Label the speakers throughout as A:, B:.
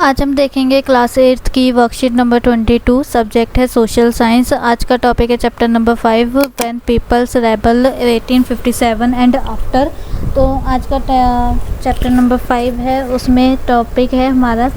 A: आज हम देखेंगे क्लास 8 की वर्कशीट नंबर 22। सब्जेक्ट है सोशल साइंस। आज का टॉपिक है chapter number 5 when peoples rebel 1857 and after. तो आज का चैप्टर नंबर 5 है, उसमें टॉपिक है हमारा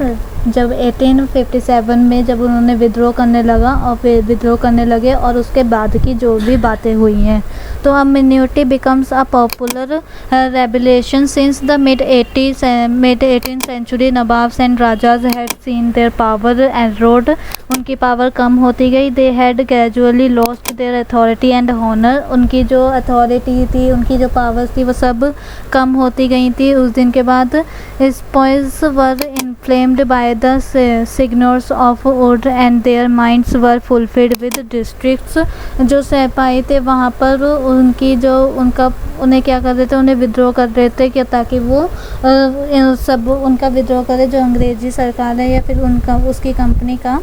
A: जब 1857 में जब उन्होंने विद्रोह करने लगा और फिर विद्रोह करने लगे और उसके बाद की जो भी बातें हुई हैं। तो अब mutiny becomes a popular rebellion since the mid 18th century. Nawabs and rajas had seen their power and road. उनकी पावर कम होती गई। They had gradually lost their authority and honour. उनकी जो अथॉरिटी थी, उनकी जो पावर्स थी, वो सब कम होती गई थी उस दिन के बाद। Sepoys were inflamed by the signers of wood and their minds were fulfilled with districts. जो सिपाही थे वहाँ पर उनकी जो उन्हें क्या कर रहे थे, उन्हें विद्रोह कर रहे थे क्या, ताकि वो सब उनका विद्रोह करे जो अंग्रेजी सरकार है या फिर उनका उसकी कंपनी का।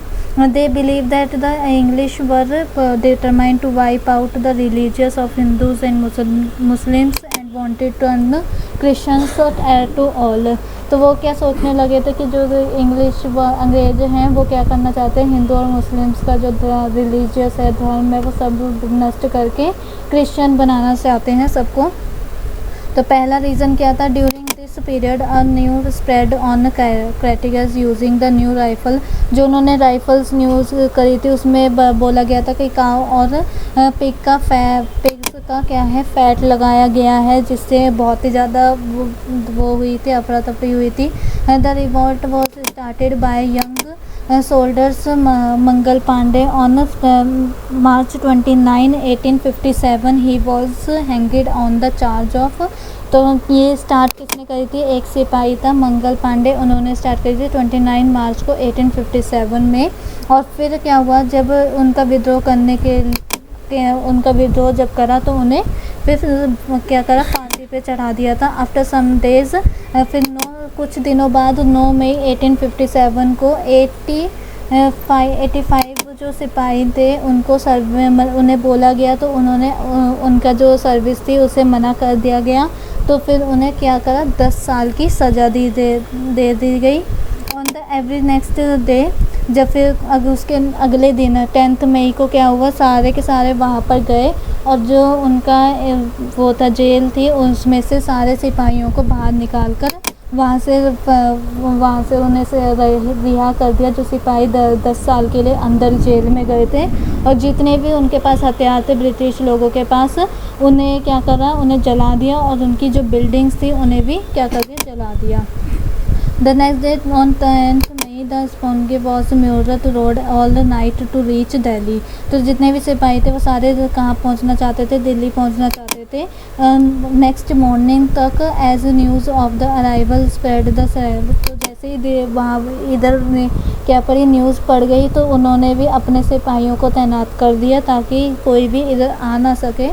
A: They believed that the English were determined to wipe out the religions of Hindus and Muslims and wanted to turn Christians to all। तो वो क्या सोचने लगे थे कि जो इंग्लिश व अंग्रेज हैं वो क्या करना चाहते हैं, हिंदू और मुस्लिम्स का जो रिलीजियस है, धर्म है, वो सब नष्ट करके क्रिश्चियन बनाना चाहते हैं सबको। तो पहला रीज़न क्या था, during this period a new spread on cartridges using the new rifle. जो उन्होंने राइफल्स न्यूज़ करी थी उसमें बोला गया था कि काऊ और पिग्स का क्या है, फैट लगाया गया है, जिससे बहुत ही ज़्यादा वो हुई थी, अफरा तफरी हुई थी। The revolt was started by young soldiers Mangal Pandey on March 29, 1857। He was hanged on the charge of. तो ये स्टार्ट किसने करी थी, एक सिपाही था मंगल पांडे, उन्होंने स्टार्ट करी थी 29 मार्च को 1857 में। और फिर क्या हुआ, जब उनका विद्रोह करने के उनका विद्रोह जब करा तो उन्हें फिर क्या करा, फांसी पे चढ़ा दिया था। आफ्टर सम डेज, फिर कुछ दिनों बाद 9 मई 1857 को 85 जो सिपाही थे उनको उन्हें बोला गया, तो उन्होंने उनका जो सर्विस थी उसे मना कर दिया गया। तो फिर उन्हें क्या करा, 10 साल की सज़ा दे दी गई। On the every next day, जब फिर उसके अगले दिन 10 मई को क्या हुआ, सारे के सारे वहाँ पर गए और जो उनका वो था जेल थी, उसमें से सारे सिपाहियों को बाहर निकाल कर वहाँ से उन्हें रिहा कर दिया। जो सिपाही 10 साल के लिए अंदर जेल में गए थे और जितने भी उनके पास हथियार थे ब्रिटिश लोगों के पास, उन्हें क्या करा, उन्हें जला दिया और उनकी जो बिल्डिंग्स थी उन्हें भी क्या कर दिया, जला दिया। The next day on 10th May the sepoys was म्यूरत road all the night to reach Delhi. तो जितने भी सिपाही थे वो सारे कहाँ पहुँचना चाहते थे, दिल्ली पहुँचना चाहते थे। नेक्स्ट मॉर्निंग तक as news of the arrival spread the. तो जैसे ही वहाँ इधर क्या पड़ी, न्यूज़ पड़ गई, तो उन्होंने भी अपने सिपाहियों को तैनात कर दिया ताकि कोई भी इधर आ ना सके।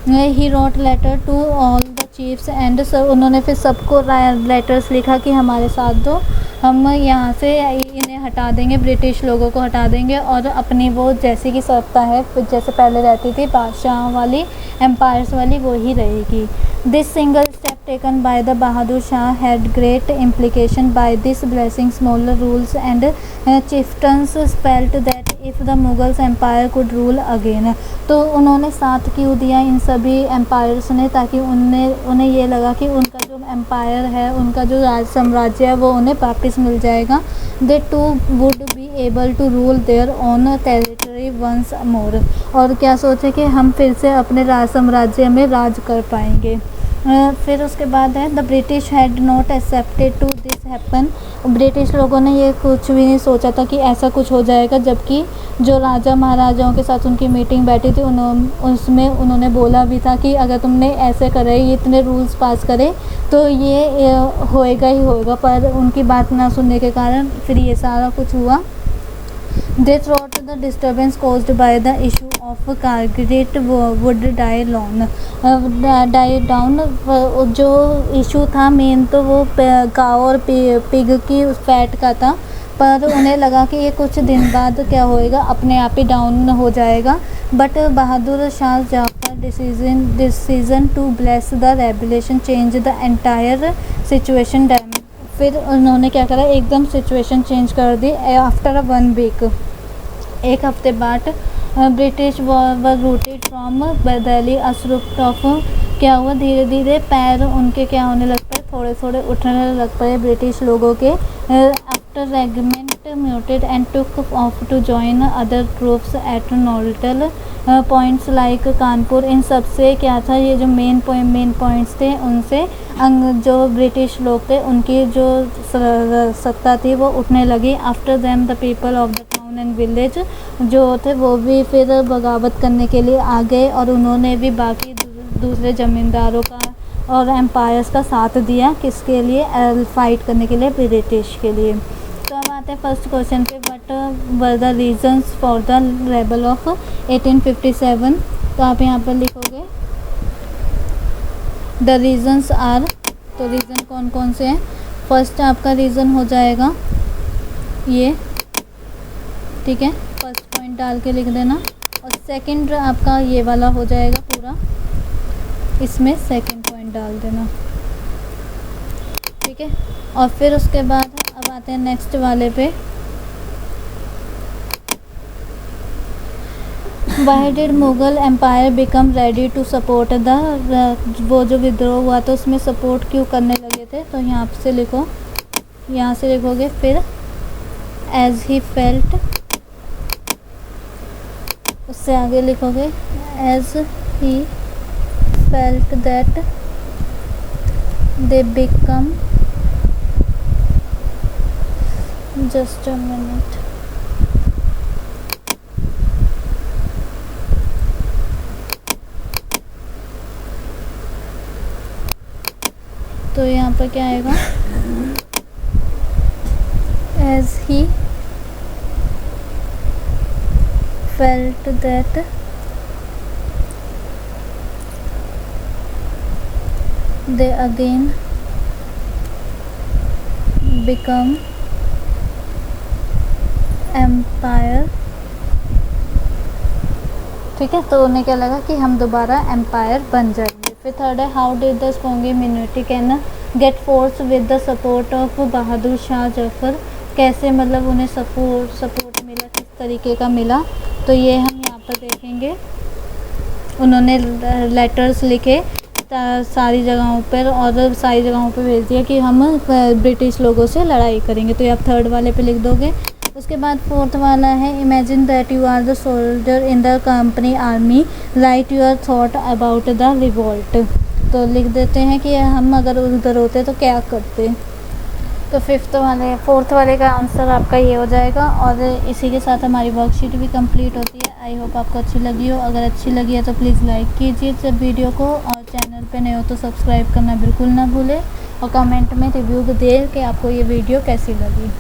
A: He wrote letter to all the chiefs and उन्होंने फिर सबको लेटर्स लिखा कि हमारे साथ दो, हम यहाँ से इन्हें हटा देंगे, ब्रिटिश लोगों को हटा देंगे और अपनी वो जैसी की सत्ता है जैसे पहले रहती थी बादशाह वाली, एम्पायर्स वाली, वो ही रहेगी। This single step taken by the Bahadur Shah had great implication by this blessing smaller rules and chieftains felt that if the Mughals empire could rule again. तो उन्होंने साथ क्यों दिया इन सभी एम्पायर्स ने, ताकि उन्हें ये लगा कि उनका जो एम्पायर है, उनका जो राज साम्राज्य है, वो उन्हें वापस मिल जाएगा। They to would be able to rule their own territory once more. और क्या सोचे कि हम फिर से अपने राज साम्राज्य में राज कर पाएंगे। फिर उसके बाद है the British had not accepted to this happen. British लोगों ने ये कुछ भी नहीं सोचा था कि ऐसा कुछ हो जाएगा, जबकि जो राजा महाराजाओं के साथ उनकी मीटिंग बैठी थी उसमें उन्होंने बोला भी था कि अगर तुमने ऐसे करे, ये इतने रूल्स पास करे तो ये होएगा ही होएगा, पर उनकी बात ना सुनने के कारण फिर ये सारा कुछ हुआ। They thought the disturbance caused by the issue of Carteret would die down। जो इशू था मेन तो वो काऊ और पिग की फैट का था, पर उन्हें लगा कि ये कुछ दिन बाद क्या होएगा, अपने आप ही डाउन हो जाएगा। But Bahadur Shah Zafar decision to bless the rebellion change the entire situation. फिर उन्होंने क्या करा, एकदम सिचुएशन चेंज कर दी। आफ्टर 1 वीक, एक हफ्ते बाद British were routed from Delhi abrupt off, क्या हुआ, धीरे धीरे पैर उनके क्या होने लग पड़े, थोड़े थोड़े उठने लग पड़े ब्रिटिश लोगों के। After regiment muted and took off to join other troops at nodal points like Kanpur. इन सब से क्या था, ये जो मेन पॉइंट्स थे उनसे जो ब्रिटिश लोग थे उनकी जो सत्ता थी वो उठने लगी। After them the people of the town and village जो थे वो भी फिर बगावत करने के लिए आ गए, और उन्होंने भी बाकी दूसरे ज़मींदारों का और एम्पायर्स का साथ दिया, किसके लिए, फाइट करने के लिए, ब्रिटिश के लिए। तो अब आते हैं फर्स्ट क्वेश्चन पे, what were the reasons for the rebel of 1857। तो आप यहाँ पर लिखोगे द रीजंस आर, तो रीज़न कौन कौन से हैं। फर्स्ट आपका रीज़न हो जाएगा ये, ठीक है, फर्स्ट पॉइंट डाल के लिख देना। और सेकंड आपका ये वाला हो जाएगा पूरा, इसमें सेकंड पॉइंट डाल देना, ठीक है। और फिर उसके बाद अब आते हैं नेक्स्ट वाले पे, why did Mughal empire become ready to support the, वो जो विद्रोह हुआ था उसमें सपोर्ट क्यों करने लगे थे। तो यहाँ से लिखो, यहाँ से लिखोगे फिर एज ही फेल्ट, उससे आगे लिखोगे as he felt that they become, just a minute, तो यहाँ पर क्या आएगा, as he felt that they again become empire, ठीक है। तो उन्हें क्या लगा कि हम दोबारा एम्पायर बन जाएंगे। फिर थर्ड है, how did the sepoy minority can get force with the support of Bahadur Shah Zafar, कैसे मतलब उन्हें सपोर्ट मिला, किस तरीके का मिला। तो ये हम यहाँ पर देखेंगे, उन्होंने लेटर्स लिखे सारी जगहों पर, और सारी जगहों पर भेज दिया कि हम ब्रिटिश लोगों से लड़ाई करेंगे। तो ये आप थर्ड वाले पे लिख दोगे। उसके बाद फोर्थ वाला है, imagine that you are the soldier in the company army, write your thought about the revolt. तो लिख देते हैं कि हम अगर उधर होते तो क्या करते। तो फोर्थ वाले का आंसर आपका ये हो जाएगा। और इसी के साथ हमारी वर्कशीट भी कंप्लीट होती है। आई होप आपको अच्छी लगी हो। अगर अच्छी लगी है तो प्लीज़ लाइक कीजिए इस वीडियो को, और चैनल पे नए हो तो सब्सक्राइब करना बिल्कुल ना भूलें, और कमेंट में रिव्यू दें कि आपको ये वीडियो कैसी लगी।